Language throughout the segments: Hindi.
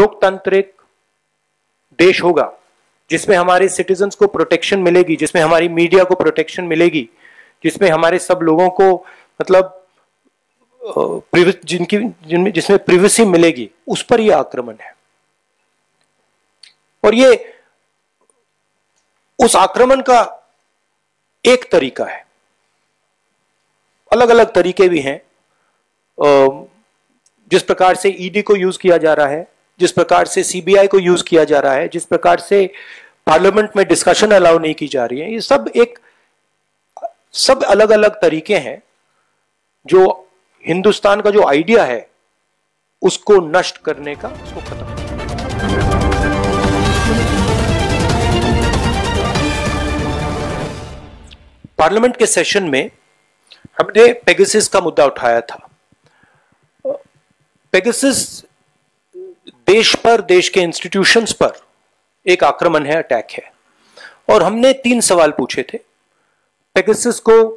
लोकतांत्रिक देश होगा, जिसमें हमारे सिटीजन्स को प्रोटेक्शन मिलेगी, जिसमें हमारी मीडिया को प्रोटेक्शन मिलेगी, जिसमें हमारे सब लोगों को मतलब जिसमें प्रिवेसी मिलेगी, उस पर यह आक्रमण है। और ये उस आक्रमण का एक तरीका है, अलग अलग तरीके भी हैं। जिस प्रकार से ईडी को यूज किया जा रहा है, जिस प्रकार से सीबीआई को यूज किया जा रहा है, जिस प्रकार से पार्लियामेंट में डिस्कशन अलाउ नहीं की जा रही है, ये सब अलग अलग तरीके हैं जो हिंदुस्तान का जो आइडिया है उसको नष्ट करने का, उसको खत्म करने का। पार्लियामेंट के सेशन में हमने पेगासस का मुद्दा उठाया था। पेगासस देश पर, देश के इंस्टीट्यूशंस पर एक आक्रमण है, अटैक है। और हमने 3 सवाल पूछे थे। पेगासस को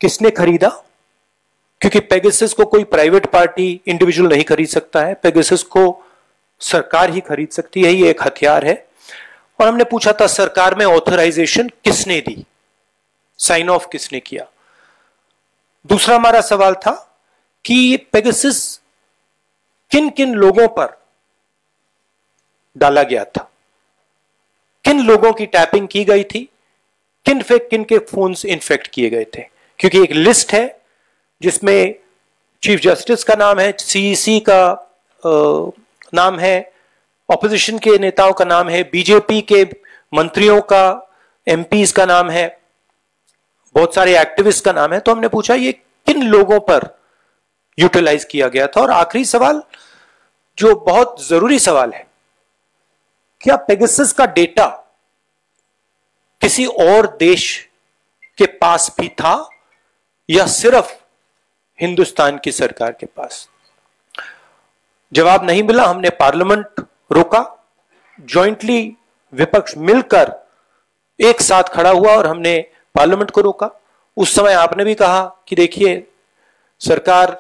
किसने खरीदा? क्योंकि पेगासस को कोई प्राइवेट पार्टी, इंडिविजुअल नहीं खरीद सकता है, पेगासस को सरकार ही खरीद सकती है, ये एक हथियार है। और हमने पूछा था सरकार में ऑथराइजेशन किसने दी, साइन ऑफ किसने किया। दूसरा हमारा सवाल था कि ये पेगासस किन किन लोगों पर डाला गया था, किन लोगों की टैपिंग की गई थी, किन के फोन्स इन्फेक्ट किए गए थे। क्योंकि एक लिस्ट है जिसमें चीफ जस्टिस का नाम है, सीईसी का नाम है, ऑपोजिशन के नेताओं का नाम है, बीजेपी के मंत्रियों का, एमपीज का नाम है, बहुत सारे एक्टिविस्ट का नाम है। तो हमने पूछा ये किन लोगों पर यूटिलाइज किया गया था। और आखिरी सवाल जो बहुत जरूरी सवाल है, क्या पेगासस का डेटा किसी और देश के पास भी था या सिर्फ हिंदुस्तान की सरकार के पास? जवाब नहीं मिला। हमने पार्लियामेंट रोका, जॉइंटली विपक्ष मिलकर एक साथ खड़ा हुआ और हमने पार्लियामेंट को रोका। उस समय आपने भी कहा कि देखिए सरकार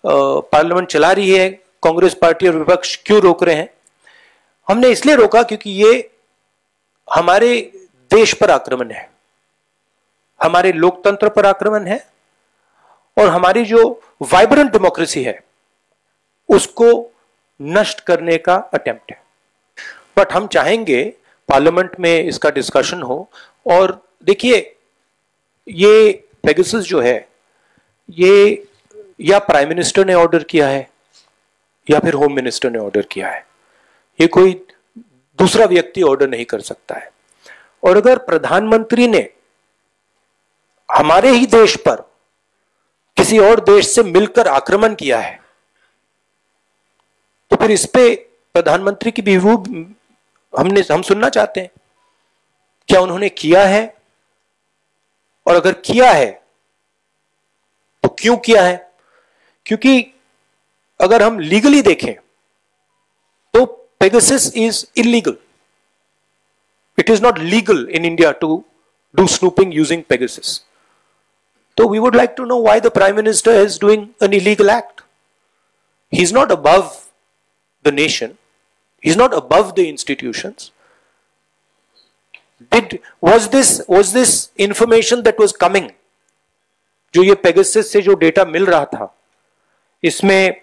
पार्लियामेंट चला रही है, कांग्रेस पार्टी और विपक्ष क्यों रोक रहे हैं? हमने इसलिए रोका क्योंकि ये हमारे देश पर आक्रमण है, हमारे लोकतंत्र पर आक्रमण है और हमारी जो वाइब्रेंट डेमोक्रेसी है उसको नष्ट करने का अटेम्प्ट है। बट हम चाहेंगे पार्लियामेंट में इसका डिस्कशन हो। और देखिए ये पेगासस जो है ये या प्राइम मिनिस्टर ने ऑर्डर किया है या फिर होम मिनिस्टर ने ऑर्डर किया है, ये कोई दूसरा व्यक्ति ऑर्डर नहीं कर सकता है। और अगर प्रधानमंत्री ने हमारे ही देश पर किसी और देश से मिलकर आक्रमण किया है तो फिर इस पे प्रधानमंत्री की भी हम सुनना चाहते हैं, क्या उन्होंने किया है? और अगर किया है तो क्यों किया है? क्योंकि अगर हम लीगली देखें तो Pegasus is illegal. It is not legal in India to do snooping using Pegasus. So we would like to know why the Prime Minister is doing an illegal act. He is not above the nation. He is not above the institutions. Was this information that was coming, जो ये Pegasus से जो डेटा मिल रहा था, इसमें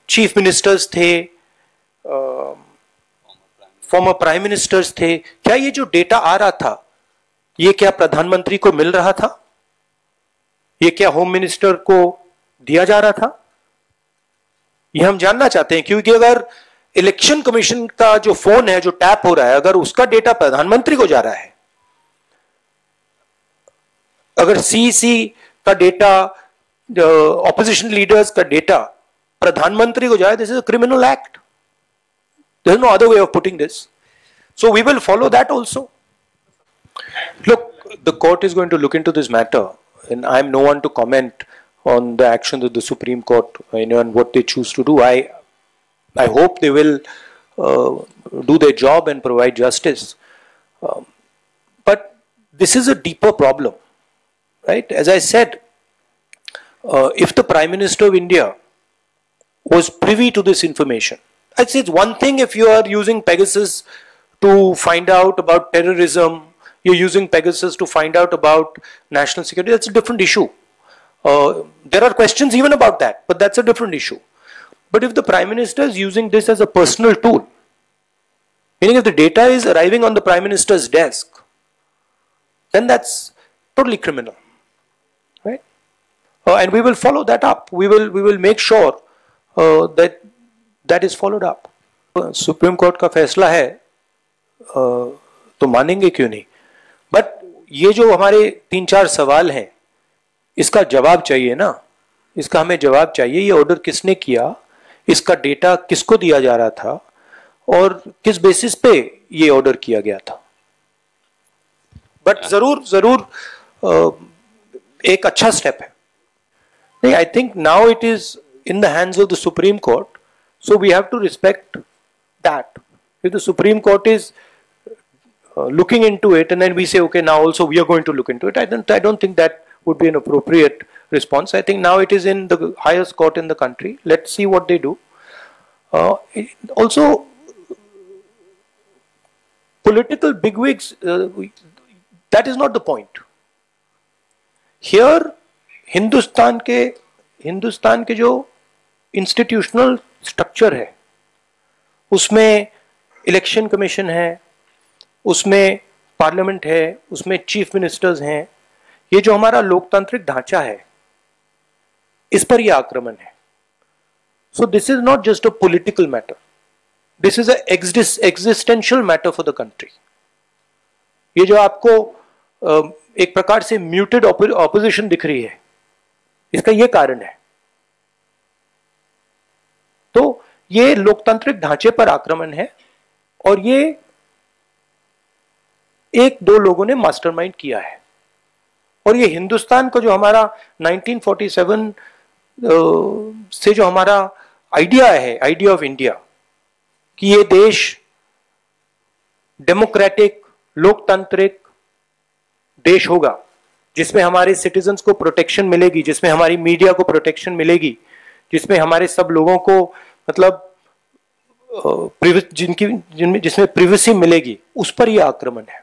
चीफ मिनिस्टर्स थे, फॉर्मर प्राइम मिनिस्टर्स थे, क्या ये जो डेटा आ रहा था ये क्या प्रधानमंत्री को मिल रहा था? ये क्या होम मिनिस्टर को दिया जा रहा था? ये हम जानना चाहते हैं। क्योंकि अगर इलेक्शन कमीशन का जो फोन है, जो टैप हो रहा है, अगर उसका डेटा प्रधानमंत्री को जा रहा है, अगर सीईसी का डेटा, ऑपोजिशन लीडर्स का डेटा प्रधानमंत्री को जाए, this is a criminal act. There is no other way of putting this. So we will follow that also. Look, the court is going to look into this matter, and I am no one to comment on the actions of the Supreme Court, and what they choose to do. I hope they will do their job and provide justice. But this is a deeper problem, right? As I said, if the Prime Minister of India was privy to this information, It's one thing if you are using Pegasus to find out about terrorism, you're using Pegasus to find out about national security, that's a different issue. There are questions even about that, but that's a different issue. But if the Prime Minister is using this as a personal tool, meaning if the data is arriving on the Prime Minister's desk, then that's totally criminal, right? And we will follow that up. We will make sure that is followed up. Supreme court का फैसला है तो मानेंगे क्यों नहीं, बट ये जो हमारे 3-4 सवाल हैं इसका जवाब चाहिए ना, इसका हमें जवाब चाहिए। ये ऑर्डर किसने किया, इसका डेटा किसको दिया जा रहा था और किस बेसिस पे ये ऑर्डर किया गया था। बट जरूर एक अच्छा स्टेप है। नहीं, I think now it is in the hands of the Supreme Court, so we have to respect that. If the Supreme Court is looking into it and then we say okay, now also we are going to look into it, I don't think that would be an appropriate response. I think now it is in the highest court in the country. Let's see what they do. Also political bigwigs, that is not the point here. Hindustan के जो इंस्टीट्यूशनल स्ट्रक्चर है उसमें इलेक्शन कमीशन है, उसमें पार्लियामेंट है, उसमें चीफ मिनिस्टर्स हैं। ये जो हमारा लोकतांत्रिक ढांचा है इस पर यह आक्रमण है। So this is not just a political matter, this is a existential matter for the country. ये जो आपको एक प्रकार से म्यूटेड ऑपोजिशन दिख रही है, इसका यह कारण है। तो ये लोकतांत्रिक ढांचे पर आक्रमण है और ये 1-2 लोगों ने मास्टरमाइंड किया है। और ये हिंदुस्तान को जो हमारा 1947 से जो हमारा आइडिया है, आइडिया ऑफ इंडिया, कि ये देश डेमोक्रेटिक लोकतांत्रिक देश होगा जिसमें हमारे सिटीजन्स को प्रोटेक्शन मिलेगी, जिसमें हमारी मीडिया को प्रोटेक्शन मिलेगी, जिसमें हमारे सब लोगों को मतलब जिसमें प्रिवेसी मिलेगी, उस पर यह आक्रमण है।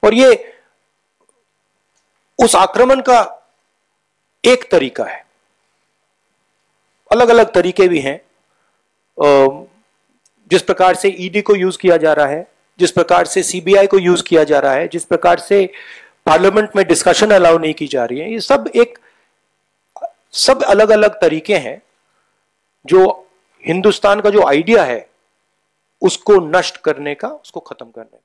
और ये उस आक्रमण का एक तरीका है, अलग अलग तरीके भी हैं। जिस प्रकार से ईडी को यूज किया जा रहा है, जिस प्रकार से सीबीआई को यूज किया जा रहा है, जिस प्रकार से पार्लियामेंट में डिस्कशन अलाउ नहीं की जा रही है, ये सब अलग अलग तरीके हैं जो हिंदुस्तान का जो आइडिया है उसको नष्ट करने का, उसको खत्म करने का।